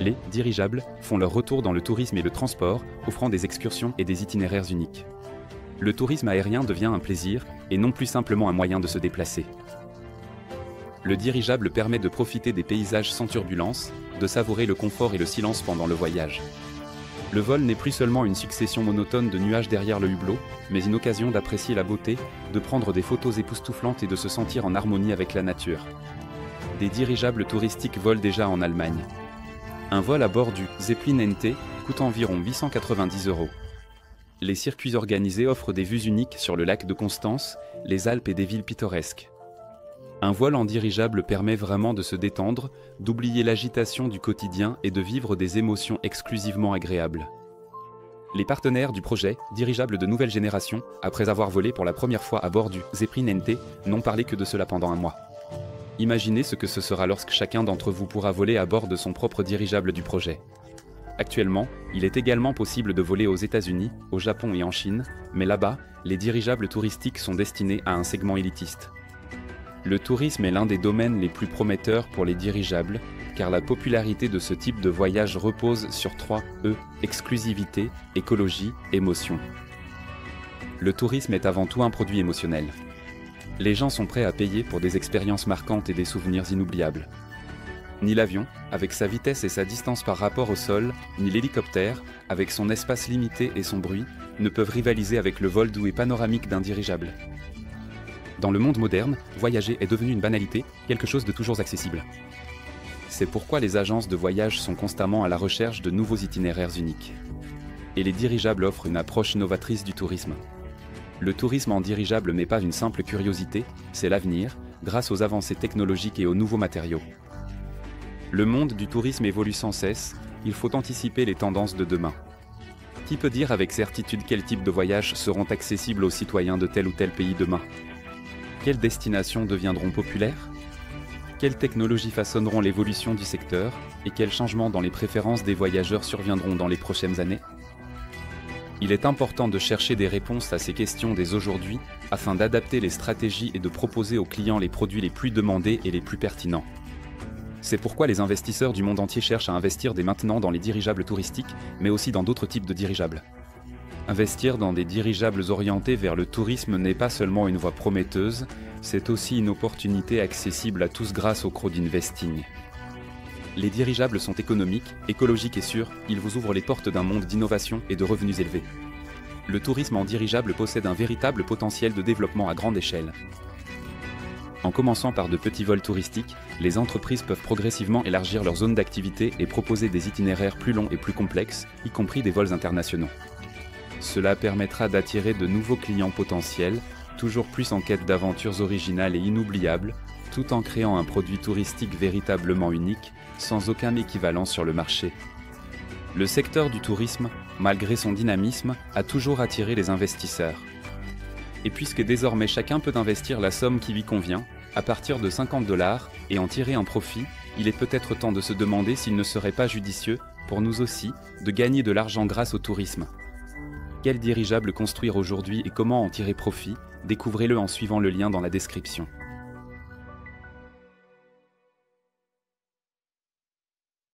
Les dirigeables font leur retour dans le tourisme et le transport, offrant des excursions et des itinéraires uniques. Le tourisme aérien devient un plaisir et non plus simplement un moyen de se déplacer. Le dirigeable permet de profiter des paysages sans turbulence, de savourer le confort et le silence pendant le voyage. Le vol n'est plus seulement une succession monotone de nuages derrière le hublot, mais une occasion d'apprécier la beauté, de prendre des photos époustouflantes et de se sentir en harmonie avec la nature. Des dirigeables touristiques volent déjà en Allemagne. Un vol à bord du Zeppelin NT coûte environ 890 €. Les circuits organisés offrent des vues uniques sur le lac de Constance, les Alpes et des villes pittoresques. Un vol en dirigeable permet vraiment de se détendre, d'oublier l'agitation du quotidien et de vivre des émotions exclusivement agréables. Les partenaires du projet, dirigeable de nouvelle génération, après avoir volé pour la première fois à bord du Zeppelin NT, n'ont parlé que de cela pendant un mois. Imaginez ce que ce sera lorsque chacun d'entre vous pourra voler à bord de son propre dirigeable du projet. Actuellement, il est également possible de voler aux États-Unis, au Japon et en Chine, mais là-bas, les dirigeables touristiques sont destinés à un segment élitiste. Le tourisme est l'un des domaines les plus prometteurs pour les dirigeables, car la popularité de ce type de voyage repose sur 3 E, exclusivité, écologie, émotion. Le tourisme est avant tout un produit émotionnel. Les gens sont prêts à payer pour des expériences marquantes et des souvenirs inoubliables. Ni l'avion, avec sa vitesse et sa distance par rapport au sol, ni l'hélicoptère, avec son espace limité et son bruit, ne peuvent rivaliser avec le vol doux et panoramique d'un dirigeable. Dans le monde moderne, voyager est devenu une banalité, quelque chose de toujours accessible. C'est pourquoi les agences de voyage sont constamment à la recherche de nouveaux itinéraires uniques. Et les dirigeables offrent une approche novatrice du tourisme. Le tourisme en dirigeable n'est pas une simple curiosité, c'est l'avenir, grâce aux avancées technologiques et aux nouveaux matériaux. Le monde du tourisme évolue sans cesse, il faut anticiper les tendances de demain. Qui peut dire avec certitude quel type de voyages seront accessibles aux citoyens de tel ou tel pays demain ? Quelles destinations deviendront populaires ? Quelles technologies façonneront l'évolution du secteur et quels changements dans les préférences des voyageurs surviendront dans les prochaines années ? Il est important de chercher des réponses à ces questions dès aujourd'hui afin d'adapter les stratégies et de proposer aux clients les produits les plus demandés et les plus pertinents. C'est pourquoi les investisseurs du monde entier cherchent à investir dès maintenant dans les dirigeables touristiques, mais aussi dans d'autres types de dirigeables. Investir dans des dirigeables orientés vers le tourisme n'est pas seulement une voie prometteuse, c'est aussi une opportunité accessible à tous grâce au crowdinvesting. Les dirigeables sont économiques, écologiques et sûrs, ils vous ouvrent les portes d'un monde d'innovation et de revenus élevés. Le tourisme en dirigeable possède un véritable potentiel de développement à grande échelle. En commençant par de petits vols touristiques, les entreprises peuvent progressivement élargir leur zone d'activité et proposer des itinéraires plus longs et plus complexes, y compris des vols internationaux. Cela permettra d'attirer de nouveaux clients potentiels, toujours plus en quête d'aventures originales et inoubliables, tout en créant un produit touristique véritablement unique, sans aucun équivalent sur le marché. Le secteur du tourisme, malgré son dynamisme, a toujours attiré les investisseurs. Et puisque désormais chacun peut investir la somme qui lui convient, à partir de 50 $, et en tirer un profit, il est peut-être temps de se demander s'il ne serait pas judicieux, pour nous aussi, de gagner de l'argent grâce au tourisme. Quel dirigeable construire aujourd'hui et comment en tirer profit ? Découvrez-le en suivant le lien dans la description.